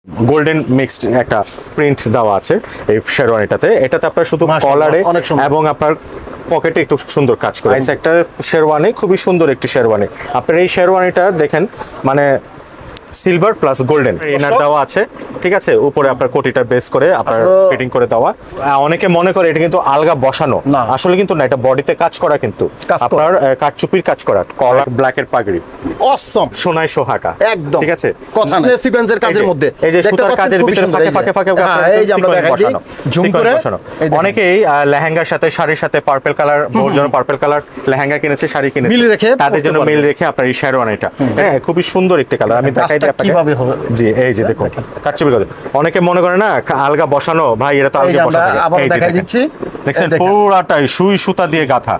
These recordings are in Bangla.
গোল্ডেন মিক্সড একটা প্রিন্ট দেওয়া আছে এই শেরওয়ানিটাতে। এটাতে আপনার শুধু কলারে এবং আপনার পকেটে একটু সুন্দর কাজ করে। একটা শেরওয়ানি, খুবই সুন্দর একটি শেরওয়ানি। আপনার এই শেরওয়ানিটা দেখেন, মানে সিলভার প্লাস গোল্ডেন ইনার দেওয়া আছে, ঠিক আছে। উপরে আপনার কোটিটা বেস করে আপনার ফিটিং করে দেওয়া। অনেকে মনে করে এটা কিন্তু আলগা বসানো, আসলে কিন্তু না, এটা বডিতে কাজ করা, কিন্তু আপনার কাঠচুপির কাজ করা। কলার ব্ল্যাকের পাগড়ি, অসম সোনায় সোহাগা, একদম ঠিক আছে। কথা না সিকোয়েন্সের কাজের মধ্যে, এই যে সুতার কাজের ভিতরে ফাঁকে ফাঁকে ফাঁকে এই যে আমরা বসানো, ঝুম করে বসানো। অনেকেই লেহেঙ্গার সাথে শাড়ির সাথে পার্পল কালার, ওর জন্য পার্পল কালার লেহেঙ্গা কিনেছে, শাড়ি কিনেছে, মিল রেখে তাদের জন্য মিল রেখে আপনার এই শেরওয়ানিটা, হ্যাঁ খুবই সুন্দর একটি কালার। আমি দেখাই দিই আপনাকে কিভাবে হবে। জি এই যে দেখুন কাঠচুপি কাজ। অনেকে মনে করে না আলগা বসানো, ভাই এটা তো আলগা বসানো। আবার দেখাই দিচ্ছি, দেখছেন পুরোটাই সুই সুতা দিয়ে গাঁথা,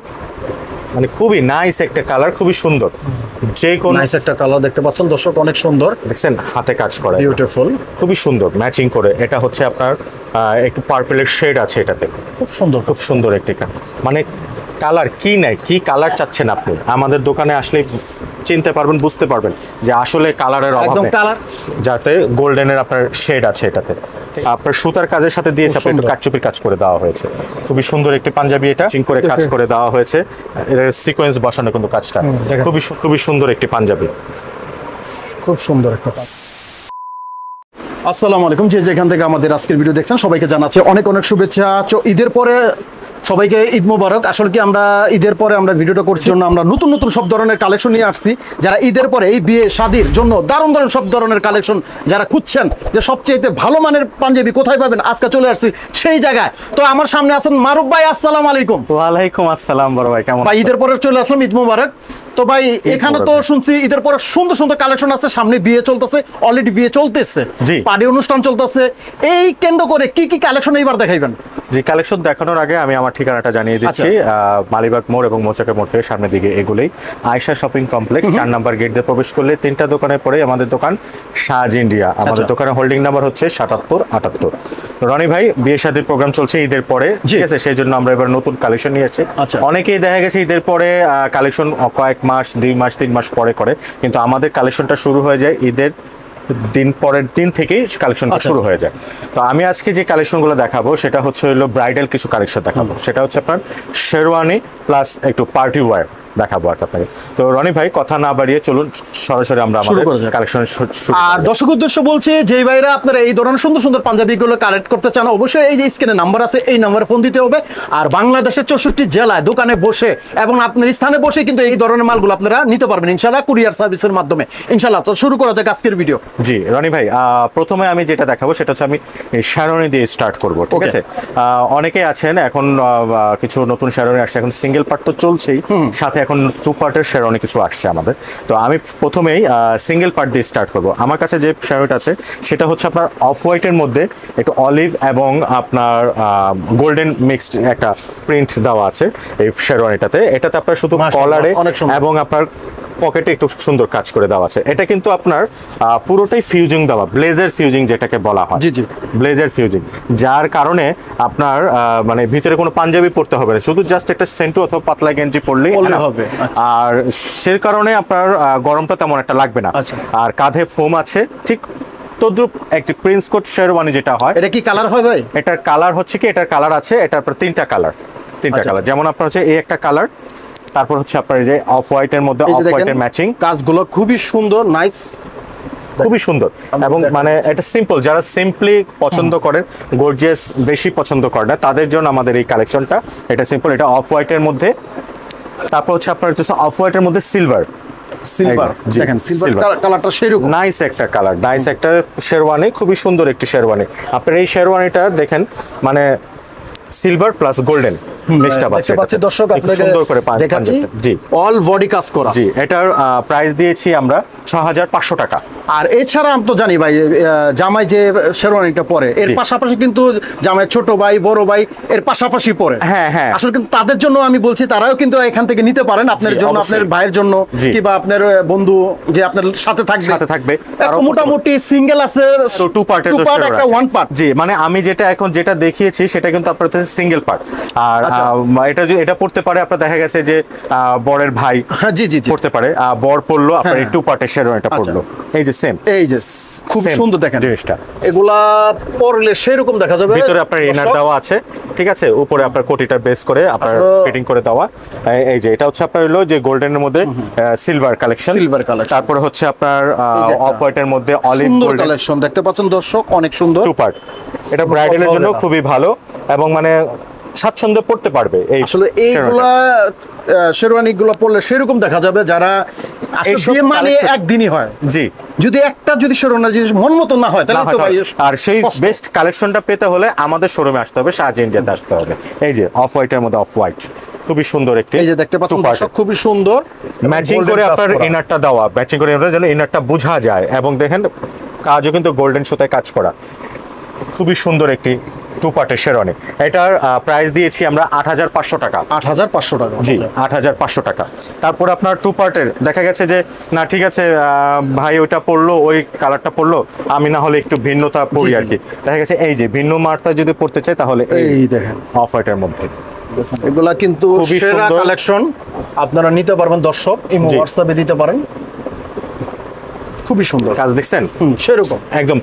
মানে খুবই নাইস একটা কালার, খুবই সুন্দর। যে কোন নাইস একটা কালার দেখতে পাচ্ছেন দর্শক, অনেক সুন্দর। দেখছেন হাতে কাজ করা, বিউটিফুল, খুবই সুন্দর ম্যাচিং করে। এটা হচ্ছে আপনার একটু পার্পলের শেড আছে এটাতে, খুব সুন্দর, খুব সুন্দর একটি মানে কালার কি নাই, কি কালার চাচ্ছেন আপনি আমাদের দোকানে আসলে চিনতে পারবেন, বুঝতে পারবেন যে আসলে কালারের অভাব নেই, কালার যাতে গোল্ডেনের আপনার শেড আছে এটাতে। আপনার সুতার কাজের সাথে দিয়েছে, আপনার একটু কাঠচুপির কাজ করে দেওয়া হয়েছে। খুবই সুন্দর একটি পাঞ্জাবি, এটা চিং করে কাজ করে দেওয়া হয়েছে, এর সিকোয়েন্স বসানো কিন্তু কাজটা। খুবই সুন্দর একটি পাঞ্জাবি, খুব সুন্দর একটা। আসসালামু আলাইকুম, যে যেখান থেকে আমাদের আজকের ভিডিও দেখছেন সবাইকে জানাচ্ছি অনেক অনেক শুভেচ্ছা। ঈদের পরে সবাইকে ঈদ মোবারক। আসলে কি আমরা ঈদের পরে আমরা ভিডিওটা করছি জন্য আমরা নতুন নতুন সব ধরনের কালেকশন নিয়ে আসছি। যারা ঈদের পরে এই বিয়ে শাদির জন্য দারুণ দারুণ সব ধরনের কালেকশন যারা খুঁজছেন যে সবচেয়ে ভালো মানের পাঞ্জাবি কোথায় পাবেন, আজকে চলে আসছি সেই জায়গায়। তো আমার সামনে আছেন মারুফ ভাই, আসসালামু আলাইকুম। ওয়ালাইকুম আসসালাম বড় ভাই, কেমন? ভাই ঈদের পরে চলে আসলাম, ঈদ মোবারক। তো ভাই এখানে তো শুনছি ঈদের পরে সুন্দর সুন্দর কালেকশন আছে, সামনে বিয়ে চলতেছে, অলরেডি বিয়ে চলতেছে, পার্টি অনুষ্ঠান চলতেছে, এই কেন্দ্র করে কি কি কালেকশন এইবার দেখাইবেন? জি, কালেকশন দেখানোর আগে আমি আমার ঠিকানাটা জানিয়ে দিচ্ছি। মালিবাগ মোড় এবং মোচাকা মোড় থেকে সামনের দিকে এগুলোই আয়েশা শপিং কমপ্লেক্স, 4 নম্বর গেট দিয়ে প্রবেশ করলে 3টা দোকানের পরে আমাদের দোকান সাজ ইন্ডিয়া। আমাদের দোকানের হোল্ডিং নাম্বার হচ্ছে 7778। রনি ভাই, বিয়ে শাদীর প্রোগ্রাম চলছে ঈদের পরে, ঠিক আছে, সেই জন্য আমরা এবার নতুন কালেকশন নিয়ে এসেছি। অনেকেই দেখা গেছে ঈদের পরে কালেকশন কয়েক মাস, 2 মাস 3 মাস পরে করে, কিন্তু আমাদের কালেকশনটা শুরু হয়ে যায় ঈদের পরের দিন থেকেই কালেকশনটা শুরু হয়ে যায়। তো আমি আজকে যে কালেকশনগুলো দেখাবো সেটা হচ্ছে হলো ব্রাইডাল কিছু কালেকশন দেখাবো। সেটা হচ্ছে আপনার শেরওয়ানি প্লাস একটু পার্টি ওয়্যার দেখাবো আর আপনাকে। তো রনি ভাই কথা না বাড়িয়ে চলুন সরাসরি আমরা আমাদের কালেকশন শুরু। আর দর্শক উদ্দেশ্য বলছি, যেই ভাইরা আপনারা এই ধরনের সুন্দর সুন্দর পাঞ্জাবিগুলো কালেক্ট করতে চান, অবশ্যই এই যে স্ক্রিনে নাম্বার আছে এই নাম্বারে ফোন দিতে হবে। আর বাংলাদেশের 64 জেলায় দোকানে বসে এবং আপনার স্থানে বসে কিন্তু এই ধরনের মালগুলো আপনারা নিতে পারবেন ইনশাআল্লাহ, কুরিয়ার সার্ভিসের মাধ্যমে ইনশাআল্লাহ। তো শুরু করা যাক আজকের ভিডিও। জি রনি ভাই, প্রথমে আমি যেটা দেখাবো সেটা হচ্ছে আমি শেরওয়ানি দিয়ে স্টার্ট করব, ঠিক আছে। অনেকেই আছেন এখন কিছু নতুন শেরওয়ানি আসছে, এখন সিঙ্গেল পার্ট তো চলছেই, সাথে এখন 2 পার্টের শেরওয়ানি কিছু আসছে আমাদের। তো আমি প্রথমেই সিঙ্গেল পার্ট দিয়ে স্টার্ট করব। আমার কাছে যে শেরওয়ানিটা আছে সেটা হচ্ছে আপনার অফ হোয়াইটের মধ্যে একটু অলিভ এবং আপনার গোল্ডেন মিক্সড একটা প্রিন্ট দেওয়া আছে এই শেরওয়ানিটাতে। এটাতে আপনার শুধু কলারে এবং আপনার পকেটে একটু সুন্দর কাজ করে দেওয়া আছে। এটা কিন্তু আপনার পুরোটাই ফিউজিং দেওয়া, ব্লেজার ফিউজিং যেটাকে বলা হয়। জি জি, ব্লেজার ফিউজিং, যার কারণে আপনার মানে ভিতরে কোনো পাঞ্জাবি পরতে হবে না, শুধু জাস্ট একটা সেন্টু অথবা পাতলা গেঞ্জি পরলেই হবে। আর সে কারণে আপনার গরমটা তেমন একটা লাগবে না। আর কাঁধে ফোম আছে, ঠিক তদ্রুপ একটি প্রিন্স কোট শেরওয়ানি যেটা হয়। এটা কি কালার হয় ভাই? এটার কালার হচ্ছে কি, এটার কালার আছে, এটার পর 3টা কালার, 3টা কালার। যেমন আপনার হচ্ছে এই একটা কালার, তারপর হচ্ছে আপনার যে অফ হোয়াইটের মধ্যে অফ হোয়াইটের ম্যাচিং, কাজগুলো খুবই সুন্দর, নাইস, খুবই সুন্দর। এবং মানে এটা সিম্পল, যারা সিম্পলি পছন্দ করেন, গর্জিয়াস বেশি পছন্দ করে না, তাদের জন্য আমাদের এই কালেকশনটা। এটা সিম্পল, এটা অফ হোয়াইটের মধ্যে, তারপর হচ্ছে আপনার হচ্ছে অফ হোয়াইটের মধ্যে সিলভার, দেখেন সিলভার কালারটা সেরকম নাইস একটা কালার, নাইস একটা শেরওয়ানি, খুবই সুন্দর একটি শেরওয়ানি। আপনার এই শেরওয়ানিটা দেখেন, মানে সিলভার প্লাস গোল্ডেন মিক্সটা পাচ্ছে দর্শক, আপনাদের সুন্দর করে দেখাচ্ছি। জি, অল বডি কাজ করা। জি, এটার প্রাইস দিয়েছি আমরা 6500 টাকা। আর এছাড়া আমি তো জানি ভাই, জামাই যে শেরওয়ানিটা পরে এর পাশাপাশি কিন্তু জামাই ছোট ভাই বড় ভাই এর পাশাপাশি পরে, হ্যাঁ হ্যাঁ, আসলে কিন্তু তাদের জন্য আমি বলছি তারাও কিন্তু এখান থেকে নিতে পারেন, আপনার জন্য, আপনার ভাইয়ের জন্য, কিংবা আপনার বন্ধু যে আপনার সাথে থাকবে। মোটামুটি সিঙ্গেল আছে, 2 পার্টের একটা 1 পার্ট। জি, মানে আমি যেটা এখন যেটা দেখিয়েছি সেটা কিন্তু আপনার সিঙ্গেল পার্ট। আর এটা পড়তে পারে আপনার, দেখা গেছে যে বরের ভাই হ্যাঁ জি জি জি পড়তে পারে, বর পড়লো আপনার এই হ্যাঁ। টু পার্টের শেরওয়ানিটা পড়লো, এই যে সেম এই যে খুব Same সুন্দর দেখেন জিনিসটা। এগুলা পরলে সেরকম দেখা যাবে। ভিতরে আপনার ইনার দর্শক, দেওয়া আছে, ঠিক আছে, উপরে আপনার কোটিটা বেস করে আপনার আসলে- ফিটিং করে দেওয়া। এই যে এটা হচ্ছে আপনার হলো যে গোল্ডেনের মধ্যে সিলভার কালেকশন, Silver collection। তারপরে হচ্ছে আপনার এই যে একটা অফ হোয়াইটের মধ্যে অলিভ সুন্দর গোল্ডেন কালেকশন দেখতে পাচ্ছেন দর্শক, অনেক সুন্দর। Two part. এটা ব্রাইডালের জন্য খুবই ভালো এবং মানে স্বাচ্ছন্দ্যে পড়তে পারবে এই আসলে এইগুলা শেরওয়ানি গুলো পরলে সেরকম দেখা যাবে যারা আসলে এইসব বিয়ে মানে collection- একদিনই হয়। জি যদি একটা যদি শেরওয়ানি যদি মন মতো না হয় তাহলে না তো হয়তো। ভাই আর সেই কষ্ট। বেস্ট কালেকশনটা পেতে হলে আমাদের শোরুমে আসতে হবে, শাহজি ইন্ডিয়াতে আসতে হবে। এই যে অফ হোয়াইটের মধ্যে অফ হোয়াইট, খুবই সুন্দর একটি, এই যে দেখতে পাচ্ছেন two part দর্শক, খুবই সুন্দর ম্যাচিং golden করে কাজ আপনার করা। ইনারটা দেওয়া, ম্যাচিং করে যেন ইনারটা বোঝা যায়, এবং দেখেন কাজও কিন্তু গোল্ডেন সুতায় কাজ করা, খুবই সুন্দর একটি টু পার্টের শেরওয়ানি। এটার প্রাইস দিয়েছি আমরা ৮৫০০ টাকা। ৮৫০০ টাকা। জি ৮৫০০ টাকা। তারপর আপনার টু পার্টের দেখা গেছে যে না ঠিক আছে ভাই ওইটা পড়লো, ওই কালারটা পড়লো, আমি না হলে একটু ভিন্নতা পড়ি জি, আর কি, দেখা গেছে এই যে ভিন্ন মার্তা যদি পড়তে চাই তাহলে এই দেখেন অফ হোয়াইটের মধ্যে এগুলা কিন্তু খুবই সেরা সুন্দর। কালেকশন, আপনারা নিতে পারবেন দর্শক, ইমো জি। হোয়াটসঅ্যাপে দিতে পারেন। খুবই সুন্দর কাজ দেখছেন সেরকম একদম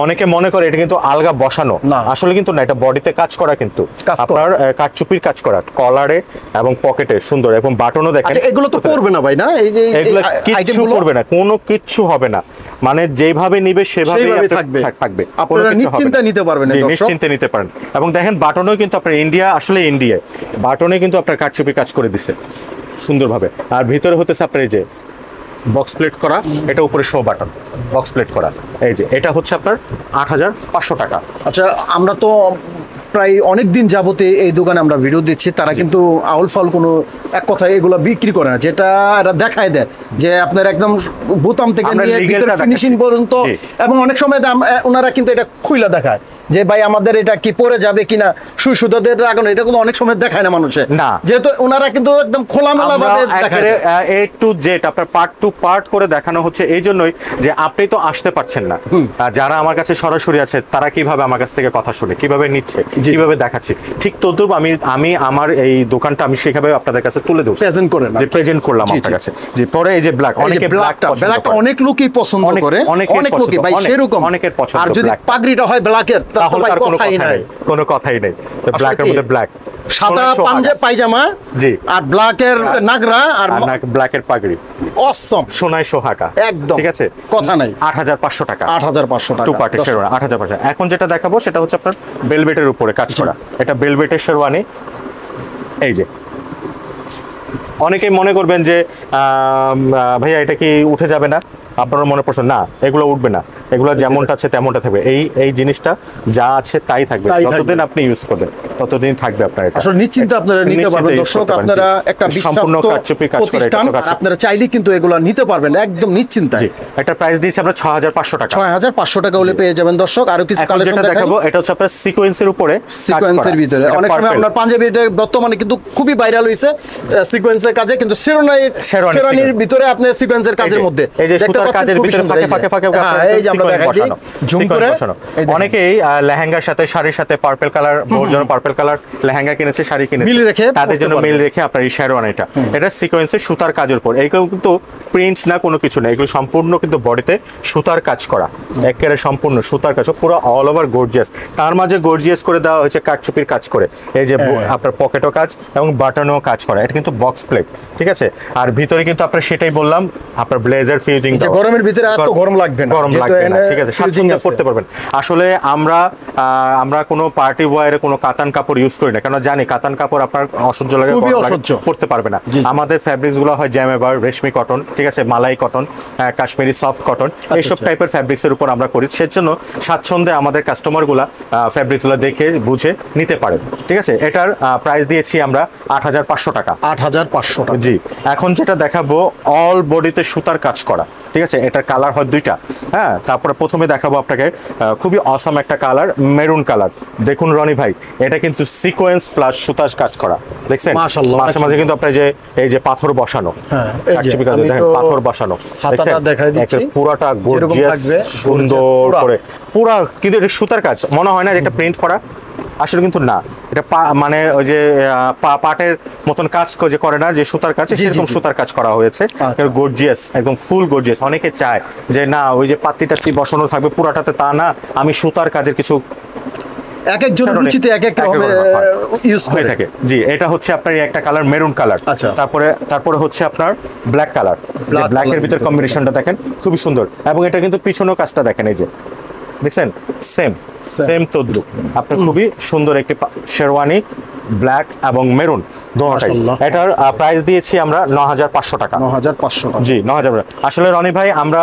অনেকে মনে করে এটা কিন্তু আলগা বসানো, না। আসলে কিন্তু না, এটা বডিতে কাজ করা, কিন্তু কাজ করা। আপনার কাঠচুপির কাজ করা, কলারে এবং পকেটে সুন্দর, এবং বাটনও দেখেন। আচ্ছা এগুলো তো পড়বে না ভাই, না এই যে এগুলো কিচ্ছু আইটেমগুলো করবে না, কোনো কিচ্ছু হবে না, মানে যেভাবে নিবে সেভাবেই সেইভাবে আপনার থাকবে। থাকবে, কোনো আপনারা কিছু হবে নিশ্চিন্তে না। নিতে পারবেন এই জি, দর্শক। নিশ্চিন্তে নিতে পারেন। এবং দেখেন বাটনেও কিন্তু আপনার ইন্ডিয়া, আসলে ইন্ডিয়া বাটনে কিন্তু আপনার কাঠচুপি কাজ করে দিছে সুন্দরভাবে। আর ভিতরে হতেছে আপনার এই যে বক্স প্লেট করা, এটা উপরে শো বাটন বক্স প্লেট করা, এই যে এটা হচ্ছে আপনার ৮৫০০ টাকা। আচ্ছা আমরা তো প্রায় অনেক দিন যাবতে এই দোকানে আমরা ভিডিও দিচ্ছি, তারা কিন্তু আউল ফাউল কোনো এক কথায় এগুলো বিক্রি করে না, যেটা এরা দেখায় দেয় যে আপনার একদম বোতাম থেকে আমরা নিয়ে legal টা ফিনিশিং দেখাচ্ছি। পর্যন্ত, জি। এবং অনেক সময় ওনারা কিন্তু এটা খুইলা দেখায় যে ভাই আমাদের এটা কি পরে যাবে কিনা, সুই সুতাদের লাগানো, এটা কিন্তু অনেক সময় দেখায় না মানুষে, না। যেহেতু ওনারা কিন্তু একদম খোলামেলা ভাবে দেখায় দেয়। এ টু জেড আপনার পার্ট টু পার্ট করে দেখানো হচ্ছে, এই জন্যই যে আপনি তো আসতে পারছেন না, আর যারা আমার কাছে সরাসরি আছে তারা কিভাবে আমার কাছ থেকে কথা শুনে, কিভাবে নিচ্ছে, জি। কিভাবে দেখাচ্ছে, ঠিক তদ্রুপ আমি আমার এই দোকানটা আমি সেভাবে আপনাদের কাছে তুলে দেবো, Present করে না। যে প্রেজেন্ট করলাম জি, আপনার জি। কাছে। জি, পরে এই যে ব্ল্যাক, অনেকে ব্ল্যাক ব্ল্যাকটা অনেক লোকই পছন্দ অনেক- করে, অনেকের অনেক লোকই পছন্দ, ভাই অনেক- সেরকম। অনেকের পছন্দ আর যদি black। পাগড়িটা হয় ব্ল্যাকের তাহলে তাহলে ভাই তার কোনো কথাই কথাই নাই। নেই, কোনো কথাই নেই। তো আসলে ব্ল্যাকের কি? মধ্যে ব্ল্যাক, সাদা পায়জামা জি। আর ব্ল্যাকের নাগরা আর ব্ল্যাকের পাগড়ি, অসম সোনায় সোহাগা, একদম ঠিক আছে, কথা নাই। ৮৫০০ টাকা ৮৫০০ টাকা টু পার্টের শেরওয়ানি ৮৫০০। এখন যেটা দেখাবো সেটা হচ্ছে আপনার বেলভেটের উপরে কাজ করা, এটা বেলভেটের শেরওয়ানি। এই যে অনেকেই মনে করবেন যে ভাইয়া এটা কি উঠে যাবে না, আপনার মনে পড়ছে না, এগুলো উঠবে না, এগুলো যেমনটা আছে তেমনটা থাকবে, এই জিনিসটা যা আছে তাই থাকবে, তাই থাকবে। যতদিন আপনি ইউজ করবেন ততদিন থাকবে আপনার এটা। আসলে নিশ্চিন্তে আপনারা নিতে নিশ্চিন্তে পারবেন use দর্শক, করতে পারেন, আপনারা জি। একটা সম্পূর্ণ বিশ্বস্ত কারচুপি কাজ করে, এটা প্রতিষ্ঠান, তো কাজ। আর আপনারা চাইলে কিন্তু এগুলো নিতে পারবেন একদম নিশ্চিন্তায়। জি, একটা প্রাইস দিয়েছি আমরা ৬৫০০ টাকা। ৬৫০০ টাকা হলে পেয়ে যাবেন দর্শক। আরো কিছু এখন কালেকশন যেটা দেখাবো দেখাবো এটা হচ্ছে আপনার সিকোয়েন্সের উপরে কাজ করা। সিকোয়েন্সের ভিতরে এটা অনেক সময় purple। আপনার পাঞ্জাবি এটা বর্তমানে কিন্তু খুবই ভাইরাল হয়েছে সিকোয়েন্সের কাজে, কিন্তু শেরওয়ানির শেরওয়ানির sequence। ভিতরে আপনি সিকোয়েন্সের কাজের মধ্যে এই যে দেখতে সুতার পাচ্ছেন কাজের খুবই ভিতরে সুন্দর। ফাঁকে ফাঁকে হ্যাঁ, এই যে আমরা sequence দেখাচ্ছি বসানো, ঝুম sequence করে বসানো। এই দেখেন। অনেকেই লেহেঙ্গার সাথে শাড়ির সাথে পার্পল কালার, ওর জন্য পার্পল কালার লেহেঙ্গা কিনেছে, শাড়ি কিনেছে, মিল রেখে তাদের পরতে জন্য পারবে। মিল রেখে আপনার এই শেরওয়ানিটা, এটা সিকোয়েন্সের সুতার কাজের উপর, এইগুলো কিন্তু প্রিন্ট না, কোনো কিছু না, এগুলো সম্পূর্ণ কিন্তু বডিতে সুতার কাজ করা, একেবারে সম্পূর্ণ সুতার কাজ, পুরো অল ওভার গর্জিয়াস, তার মাঝে গর্জিয়াস করে দেওয়া হয়েছে কাঠচুপির কাজ করে, এই যে আপনার পকেটও কাজ এবং বাটনও কাজ করা, এটা কিন্তু বক্স প্লেট, ঠিক আছে। আর ভিতরে কিন্তু আপনার সেটাই বললাম আপনার ব্লেজার ফিউজিং, যে গরমের ভিতরে এত গরম লাগবে না, গরম যেহেতু লাগবে না, এখানে ঠিক আছে, fusing স্বাচ্ছন্দ্যে আছে। পড়তে পারবেন। আসলে আমরা কোনো পার্টি ওয়্যারে কোনো কাতান কাপড় ইউজ করি না, কারণ জানি কাতান কাপড় আপনার অসহ্য লাগে, খুবই গরম লাগে, অসহ্য। পড়তে পারবে না। আমাদের ফ্যাব্রিক্স গুলো হয় জ্যামেবার, রেশমি কটন, ঠিক আছে, মালাই কটন, কাশ্মীরি সফট কটন, এইসব আচ্ছা। টাইপের ফ্যাব্রিক্স এর উপর আমরা করি, সেজন্য স্বাচ্ছন্দ্যে আমাদের কাস্টমার গুলা ফ্যাব্রিক্স গুলো দেখে বুঝে নিতে পারে, ঠিক আছে। এটার প্রাইস দিয়েছি আমরা ৮৫০০ টাকা। ৮৫০০ টাকা। জি, এখন যেটা দেখাবো অল বডিতে সুতার কাজ করা, ঠিক আছে, এটার কালার হয় দুইটা। হ্যাঁ, তারপরে প্রথমে দেখাবো আপনাকে খুবই অসাম একটা কালার, মেরুন কালার। দেখুন রনি ভাই, এটা কিন্তু সিকোয়েন্স প্লাস সুতার কাজ করা, দেখছেন মাশাআল্লাহ, মাঝে মাঝে কিন্তু আপনার এই যে পাথর বসানো, হ্যাঁ, এই যে, কাঠচুপি কাজে আমি দেখেন তো পাথর বসানো, হাতাটা দেখছেন? দেখাই দিচ্ছি। একেবারে পুরাটা যেরকম গর্জিয়াস থাকবে, সুন্দর gorgeous পুরা। করে পুরা, কিন্তু এটা সুতার কাজ মনে হয় না যে এটা প্রিন্ট করা, আসলে কিন্তু না, এটা মানে ওই যে পাটের মতন কাজ যে করে না, যে সুতার কাজ, সেরকম সুতার কাজ করা হয়েছে। গর্জিয়াস, একদম ফুল গর্জিয়াস। অনেকে চায় যে না ওই যে পাত্তি টাত্তি বসানো থাকবে পুরাটাতে, তা না, আমি সুতার কাজের কিছু এক একজন রুচিতে এক এক ইউজ করে থাকে। জি, এটা হচ্ছে আপনার একটা কালার মেরুন কালার। আচ্ছা, তারপরে হচ্ছে আপনার ব্ল্যাক কালার। যে ব্ল্যাকের ভিতর কম্বিনেশনটা দেখেন খুবই সুন্দর, এবং এটা কিন্তু পিছনেও কাজটা দেখেন, এই যে দেখছেন সেম তদ্রুপ। আপনার খুবই সুন্দর একটি শেরওয়ানি, ব্ল্যাক এবং মেরুন দোনোটাই। এটার প্রাইস দিয়েছি আমরা ৯৫০০ টাকা। ৯৫০০ টাকা। জি, ৯০০০। আসলে রনি ভাই, আমরা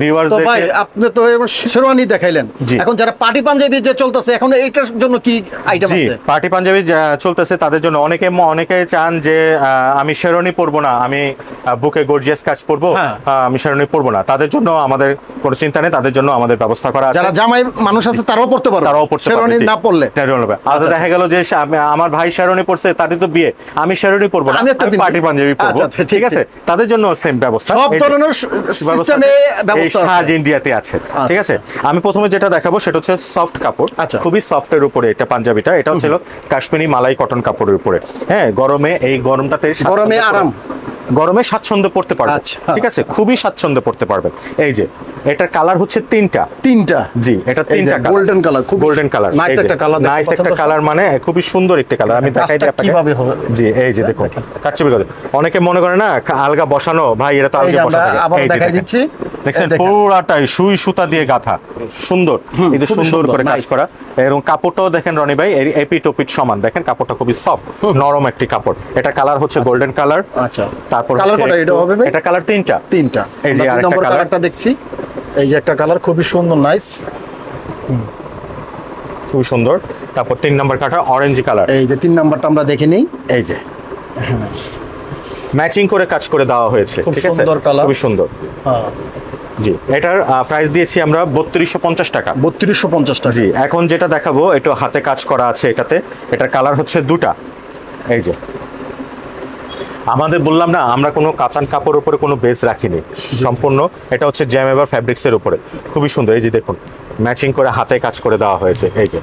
ভিউয়ার্সদের, ভাই আপনি তো শেরওয়ানি দেখাইলেন, এখন যারা পার্টি পাঞ্জাবি যে চলতেছে এখন এইটার জন্য কি আইটেম আছে? পার্টি পাঞ্জাবি চলতেছে তাদের জন্য অনেকে চান যে আমি শেরওয়ানি পরবো না, আমি বুকে গর্জিয়াস কাজ পরবো, আমি শেরওয়ানি পরবো না, তাদের জন্য আমাদের কোনো চিন্তা নেই, তাদের জন্য আমাদের ব্যবস্থা করা আছে। যারা জামাই মানুষ আছে তারাও পড়তে পারবে, শেরওয়ানি না পরলে। দেখা গেল যে আমার ভাই শেরওয়ানি পরছে, তারই তো বিয়ে, আমি শেরওয়ানি পরবো না, আমি পার্টি পাঞ্জাবি পরবো, ঠিক আছে? তাদের জন্য সেম ব্যবস্থা, সব ধরনের সিস্টেমে ব্যবস্থা সাজ ইন্ডিয়াতে আছে, ঠিক আছে? আমি প্রথমে যেটা দেখাবো সেটা হচ্ছে সফট কাপড়, খুবই সফটের উপরে এটা পাঞ্জাবিটা। এটা হচ্ছে কাশ্মীরি মালাই কটন কাপড়ের উপরে। হ্যাঁ, গরমে এই গরমটাতে, গরমে স্বাচ্ছন্দ্য পড়তে পারবেন, ঠিক আছে? খুবই স্বাচ্ছন্দ্য পড়তে পারবেন। এই যে এটার কালার হচ্ছে তিনটা। জি, এটা তিনটা গোল্ডেন কালার, খুব গোল্ডেন কালার, নাইস একটা কালার, মানে খুবই সুন্দর একটা কালার। আমি দেখাই দিই আপনাকে কিভাবে হবে। জি, এই যে দেখুন কাটছবি করে। অনেকে মনে করে না আলগা বসানো, ভাই এটা তো আলগা বসানো। আবার দেখাই দিচ্ছি, দেখছেন পুরাটাই সুই সুতা দিয়ে গাঁথা, সুন্দর, এই যে সুন্দর করে কাজ করা। এবং কাপড়টাও দেখেন রনি ভাই, এপিট ওপিট সমান, দেখেন কাপড়টা খুবই সফট, নরম একটি কাপড়। এটা কালার হচ্ছে গোল্ডেন কালার। আচ্ছা, তারপর এটা কালার তিনটা। এই যে আরেকটা কালারটা দেখছি, এই যে একটা কালার খুবই সুন্দর, নাইস, খুব সুন্দর। তারপর 3 নাম্বার কাটা অরেঞ্জ কালার। এই যে 3 নাম্বারটা আমরা দেখে নেই, এই যে ম্যাচিং করে কাজ করে দেওয়া হয়েছে, ঠিক আছে? খুবই সুন্দর। জি, এটার প্রাইস দিয়েছি আমরা ৩২৫০ টাকা। ৩২৫০ টাকা। জি, এখন যেটা দেখাবো এটা হাতে কাজ করা আছে এটাতে। এটার কালার হচ্ছে দুটা। এই যে আমাদের বললাম না, আমরা কোনো কাতান কাপড়ের উপরে কোনো বেস রাখিনি, সম্পূর্ণ এটা হচ্ছে জ্যামেবার ফ্যাব্রিক্সের উপরে। খুবই সুন্দর, এই যে দেখুন ম্যাচিং করে হাতে কাজ করে দেওয়া হয়েছে। এই যে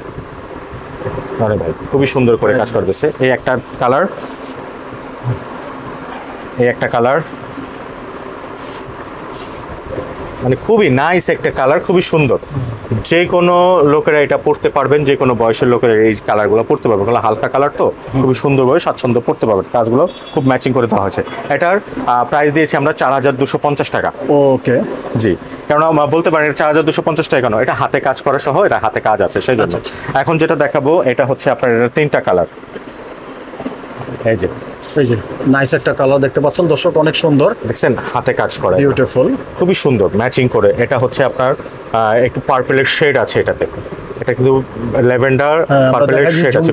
আরে ভাই খুবই সুন্দর করে কাজ করে দিচ্ছে। এই একটা কালার, এই একটা কালার, মানে খুবই নাইস একটা কালার, খুবই সুন্দর। যে কোনো লোকেরা এটা পড়তে পারবেন, যে কোনো বয়সের লোকেরা এই কালারগুলো পড়তে পারবেন। হালকা কালার তো খুবই সুন্দরভাবে স্বাচ্ছন্দ্য পড়তে পারবেন, কাজগুলো খুব ম্যাচিং করে দেওয়া হয়েছে। এটার প্রাইস দিয়েছি আমরা ৪২৫০ টাকা। ওকে, জি, কারণ বলতে পারেন ৪২৫০ টাকা কেন, এটা হাতে কাজ করা সহ, এটা হাতে কাজ আছে সেই জন্য। এখন যেটা দেখাবো এটা হচ্ছে আপনার, এটা 3টা কালার। এই যে নাইস একটা কালার দেখতে পাচ্ছেন দর্শক, অনেক সুন্দর, দেখছেন হাতে কাজ করা, বিউটিফুল, খুবই সুন্দর ম্যাচিং করে। এটা হচ্ছে আপনার একটু পার্পলের শেড আছে এটাতে, এটা কিন্তু ল্যাভেন্ডার পার্পলের শেড আছে,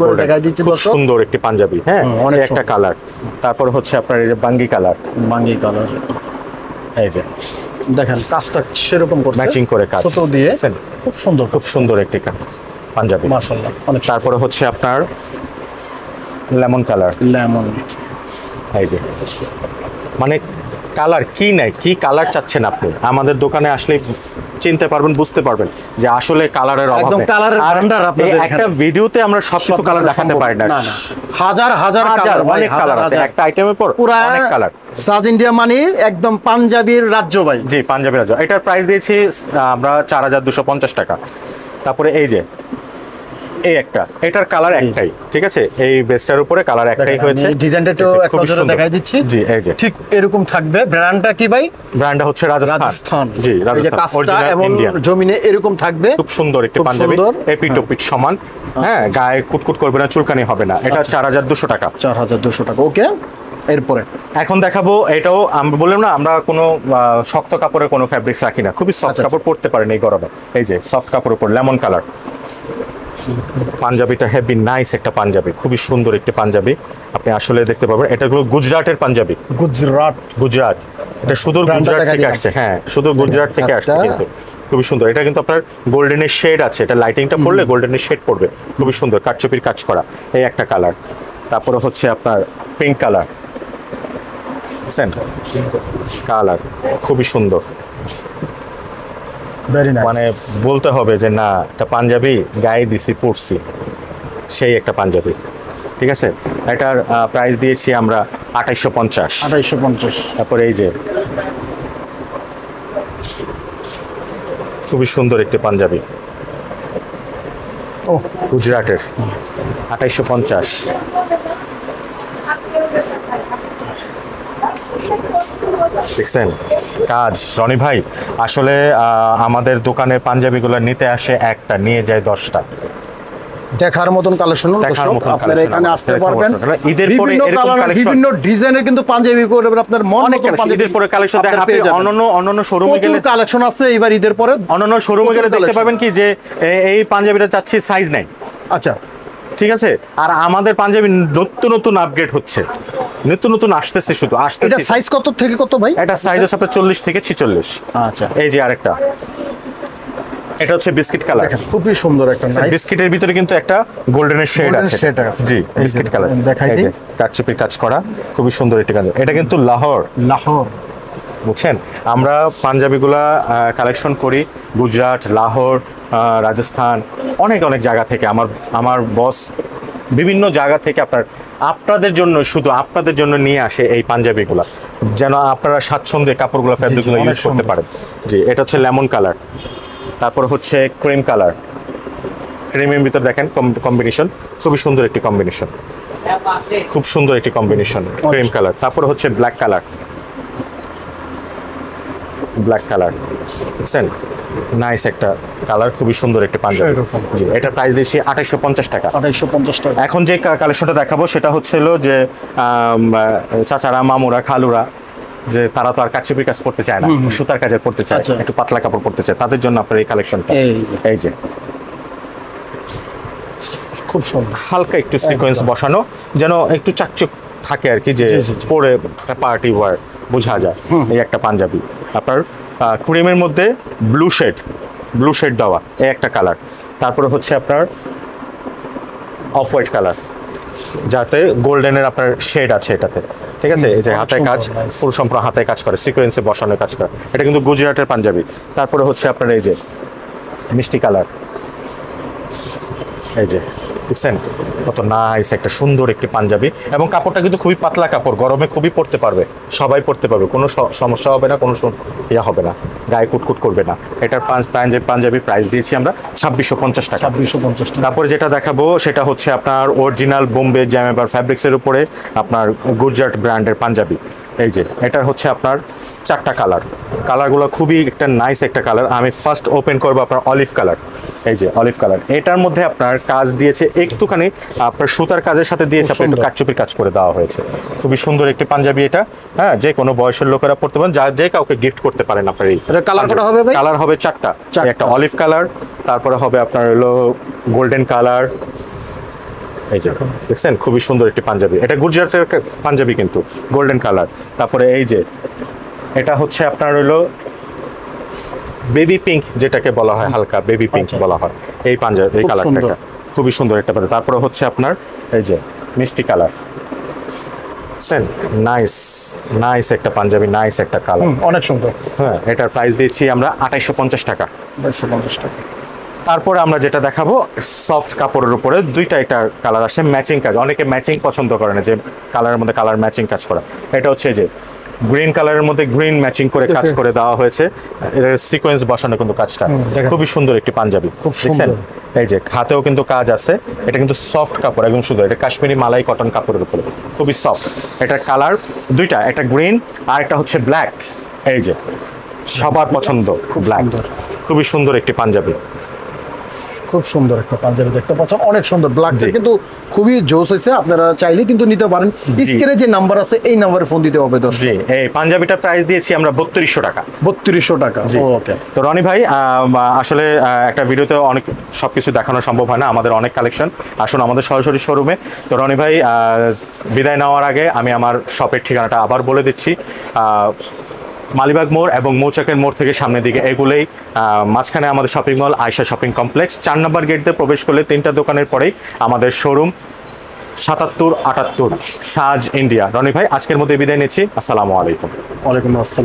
খুব সুন্দর একটি পাঞ্জাবি। হ্যাঁ, অনেক একটা কালার। তারপর হচ্ছে আপনার এই যে বাঙ্গি কালার, এই যে দেখেন কাজটা সেরকম করছে, ম্যাচিং করে কাজ দিয়ে খুব সুন্দর, খুব সুন্দর একটি পাঞ্জাবি, মাশাআল্লাহ অনেক। তারপরে হচ্ছে আপনার লেমন কালার, এই যে মানে কালার কি নাই, কি কালার চাচ্ছেন আপনি আমাদের দোকানে আসলে চিনতে পারবেন, বুঝতে পারবেন যে আসলে কালারের অভাব নেই। একটা ভিডিওতে আমরা সবকিছু কালার দেখাতে পারি না, হাজার হাজার অনেক কালার আছে একটা আইটেমের পর, অনেক কালার। সাজ ইন্ডিয়া মানে একদম পাঞ্জাবির রাজ্য ভাই। জি, পাঞ্জাবি রাজ্য। এটার প্রাইস দিয়েছি আমরা ৪২৫০ টাকা। তারপরে এই যে এই একটা, এটার কালার একটাই, ঠিক আছে? এই বেস্টার উপরে কালার একটাই হয়েছে। ডিজাইনটা তো একটু জোরে দেখাই দিচ্ছি। জি, এই যে ঠিক এরকম থাকবে। ব্র্যান্ডটা কি ভাই? ব্র্যান্ডটা হচ্ছে রাজস্থান। জি, রাজস্থান, এবং জমিনে এরকম থাকবে, খুব সুন্দর একটা পাঞ্জাবি, এপিট ওপিট সমান। হ্যাঁ, গায়ে কুটকুট করবে না, চুলকানি হবে না। এটা ৪২০০ টাকা। ৪২০০ টাকা। ওকে, এরপরে এখন দেখাবো এটাও আমরা বললাম না, আমরা কোনো শক্ত কাপড়ের কোনো ফ্যাব্রিক্স রাখি না, খুবই সফট কাপড় পরতে পারেন এই গরমে। এই যে সফট কাপড়ের উপর লেমন কালার পাঞ্জাবিটা, হেভি নাইস একটা পাঞ্জাবি, খুবই সুন্দর একটি পাঞ্জাবি। আপনি আসলে দেখতে পাবেন এটা হলো গুজরাটের পাঞ্জাবি। গুজরাট, এটা সুদূর গুজরাট থেকে আসছে। হ্যাঁ, সুদূর গুজরাট থেকে আসছে, কিন্তু খুবই সুন্দর। এটা কিন্তু আপনার গোল্ডেনের শেড আছে, এটা লাইটিংটা পড়লে গোল্ডেনের শেড পড়বে, খুবই সুন্দর কাটচুপির কাজ করা। এই একটা কালার। তারপরে হচ্ছে আপনার পিঙ্ক কালার, কালার খুবই সুন্দর, মানে বলতে হবে যে না, একটা পাঞ্জাবি গায়ে দিছি পরছি, সেই একটা পাঞ্জাবি, ঠিক আছে। এটার প্রাইস দিয়েছি আমরা 2850। 2850। তারপরে এই যে খুবই সুন্দর একটি পাঞ্জাবি, ও গুজরাটের, 2850। দেখছেন কাজ রনি ভাই, আসলে আমাদের দোকানের পাঞ্জাবিগুলো নিতে আসে একটা, নিয়ে যায় 10টা। দেখার মতন কালেকশন, দেখার মতন আপনারা collection এখানে আমাদের আসতে দেখতে পারবেন। পারবেন। ঈদের পরে বিভিন্ন এরকম কালার, collection- বিভিন্ন ডিজাইনের কিন্তু পাঞ্জাবি করে আপনার মন অনেক মতো collection, পাঞ্জাবি ঈদের পরে কালেকশন দেখেন আপনারা আপনি, পেয়ে যাবেন। অন্যান্য শোরুমে গেলে প্রচুর কালেকশন আছে এবার ঈদের পরে। অন্যান্য শোরুমে গেলে দেখতে পাবেন কি যে এই পাঞ্জাবিটা চাচ্ছি সাইজ নাই, আচ্ছা, ঠিক আছে। আর আমাদের পাঞ্জাবি নতুন নতুন আপগ্রেড হচ্ছে, নতুন নতুন আসতেছে, শুধু এটা আসতেছে। সাইজ কত থেকে কত ভাই? এটা সাইজ হচ্ছে আপনার 40 থেকে 46। আচ্ছা, এই যে আরেকটা, এটা হচ্ছে বিস্কিট কালার। খুবই সুন্দর একটা nice বিস্কিটের ভিতরে কিন্তু একটা গোল্ডেনের শেড golden আছে, shade আছে। জি এই বিস্কিট যে কালার। দেখাই এই দিই। যে কারচুপির কাজ করা, খুবই সুন্দর একটি কাজ। এটা কিন্তু লাহোর, লাহোর। বুঝছেন। আমরা পাঞ্জাবিগুলা কালেকশন করি গুজরাট, লাহোর, রাজস্থান, অনেক অনেক জায়গা থেকে। আমার বস বিভিন্ন জায়গা থেকে আপনাদের জন্য, শুধু আপনাদের জন্য নিয়ে আসে এই পাঞ্জাবিগুলা, যেন আপনারা স্বাচ্ছন্দ্যে কাপড়গুলো ফ্যাব্রিকগুলো অনেক ইউজ করতে সুন্দর। পারেন। জি, এটা হচ্ছে লেমন কালার, তারপর হচ্ছে ক্রিম কালার। ক্রিমের ভিতর দেখেন কম্বিনেশন, খুবই সুন্দর একটি কম্বিনেশন, খুব সুন্দর একটি কম্বিনেশন ক্রিম কালার। তারপর হচ্ছে ব্ল্যাক কালার, ব্ল্যাক কালার, বুঝছেন, নাইস একটা কালার, খুবই সুন্দর একটি পাঞ্জাবি। সেরকম। জি, এটা প্রাইস দিয়েছি 2850 টাকা। 2850 টাকা। এখন যে কালেকশনটা দেখাবো সেটা হচ্ছে হলো যে চাচারা, মামুরা, খালুরা, যে তারা তো আর কারচুপির কাজ করতে চায় না, সুতার কাজের করতে চায়, আচ্ছা। একটু পাতলা কাপড় পরতে চায়, তাদের জন্য আপনার এই কালেকশনটা। এই যে খুব সুন্দর। হালকা একটু সিকোয়েন্স বসানো, যেন একটু চাকচক থাকে আর কি, যে জি, জি, জি। পরে একটা পার্টি ওয়ার বোঝা যায়। এই একটা পাঞ্জাবি আপনার ক্রিমের মধ্যে ব্লু শেড দেওয়া, এই একটা কালার। তারপরে হচ্ছে আপনার অফ হোয়াইট কালার, যাতে গোল্ডেনের আপনার শেড আছে এটাতে, ঠিক আছে। এই যে অনেক হাতে কাজ, সুন্দর, nice। পুরো সম্পূর্ণ হাতে কাজ করে, সিকোয়েন্সে বসানো কাজ করে। এটা কিন্তু গুজরাটের পাঞ্জাবি। তারপরে হচ্ছে আপনার এই যে মিষ্টি কালার, এই যে দেখছেন কত নাইস একটা সুন্দর একটি পাঞ্জাবি। এবং কাপড়টা কিন্তু খুবই পাতলা কাপড়, গরমে খুবই পরতে পারবে, সবাই পরতে পারবে, কোনো সমস্যা হবে না, কোনো ইয়া হবে না, গায়ে কুটকুট করবে না। এটার পাঞ্জাবি প্রাইস দিয়েছি আমরা 2650 টাকা। 2650 টাকা। তারপরে যেটা দেখাবো সেটা হচ্ছে আপনার অরিজিনাল বোম্বে জ্যামেবার ফ্যাব্রিক্সের উপরে আপনার গুজরাট ব্র্যান্ডের পাঞ্জাবি। এই যে এটা হচ্ছে আপনার 4টা কালারগুলো খুবই একটা নাইস একটা কালার। আমি ফার্স্ট ওপেন করবো আপনার অলিভ কালার। এই যে অলিভ কালার, এটার মধ্যে আপনার কাজ দিয়েছে একটুখানি আপনার সুতার কাজের সাথে দিয়েছে, আপনার একটু কারচুপির কাজ করে দেওয়া হয়েছে। খুবই সুন্দর একটি পাঞ্জাবি এটা, হ্যাঁ, যে কোনো বয়সের লোকেরা পড়তে পারেন, যে কাউকে গিফট করতে পারেন আপনার। এই এটা কালার কটা হবে ভাই? কালার হবে 4টা, একটা অলিভ কালার, তারপরে হবে আপনার হলো গোল্ডেন কালার। এই যে দেখছেন খুবই সুন্দর একটি পাঞ্জাবি, এটা গুজরাটের পাঞ্জাবি কিন্তু গোল্ডেন কালার। তারপরে এই যে এটা হচ্ছে আপনার হলো বেবি পিঙ্ক, যেটাকে বলা হয় হালকা বেবি পিঙ্ক বলা হয় এই পাঞ্জাবি, এই কালারটা খুবই সুন্দর একটা পাঞ্জাবি। তারপরে হচ্ছে আপনার এই যে মিষ্টি কালার, নাইস একটা পাঞ্জাবি, নাইস একটা কালার, অনেক সুন্দর। হ্যাঁ, এটার প্রাইস দিয়েছি আমরা 2850 টাকা। 2850 টাকা। তারপরে আমরা যেটা দেখাবো সফট কাপড়ের উপরে দুইটা এটা কালার আসে, ম্যাচিং কাজ। অনেকে ম্যাচিং পছন্দ করে না, যে কালারের মধ্যে কালার ম্যাচিং কাজ করা। এটা হচ্ছে যে গ্রিন কালারের মধ্যে গ্রিন ম্যাচিং করে কাজ করে দেওয়া হয়েছে, এর সিকোয়েন্স বসানো কিন্তু কাজটা খুবই সুন্দর একটি পাঞ্জাবি। খুব দেখছেন সুন্দর। এই যে হাতেও কিন্তু কাজ আছে, এটা কিন্তু সফট কাপড়, একদম সুন্দর। এটা কাশ্মীরি মালাই কটন কাপড়ের উপরে খুবই সফট। এটার কালার দুইটা, একটা গ্রিন আর একটা হচ্ছে ব্ল্যাক। এই যে সবার পছন্দ ব্ল্যাক, খুবই সুন্দর একটি পাঞ্জাবি। খুব সুন্দর একটা পাঞ্জাবি দেখতে পাচ্ছেন, অনেক সুন্দর। ব্ল্যাকটা কিন্তু খুবই জোস হয়েছে, আপনারা চাইলে কিন্তু নিতে পারেন। স্ক্রিনে যে নাম্বার আছে এই নাম্বারে ফোন দিতে হবে। জি, এই পাঞ্জাবিটার প্রাইস দিয়েছি আমরা 3200 টাকা। 3200 টাকা। ওকে। তো রনি ভাই, আসলে একটা ভিডিওতে অনেক সবকিছু দেখানো সম্ভব হয় না, আমাদের অনেক কালেকশন। আসুন আমাদের সরাসরি শোরুমে। তো রনি ভাই, বিদায় নেওয়ার আগে আমি আমার শপের ঠিকানাটা আবার বলে দিচ্ছি। মালিবাগ মোড় এবং মৌচাকের মোড় থেকে সামনের দিকে এগুলোই, মাঝখানে আমাদের shopping mall Ayesha shopping complex. 4 নম্বর গেট দিয়ে প্রবেশ করলে 3টা দোকানের পরেই আমাদের শোরুম। 77-78 সাজ ইন্ডিয়া। রনি ভাই, আজকের মধ্যে বিদায় নিচ্ছি। আসসালামু আলাইকুম। ওয়ালাইকুম আসসালাম।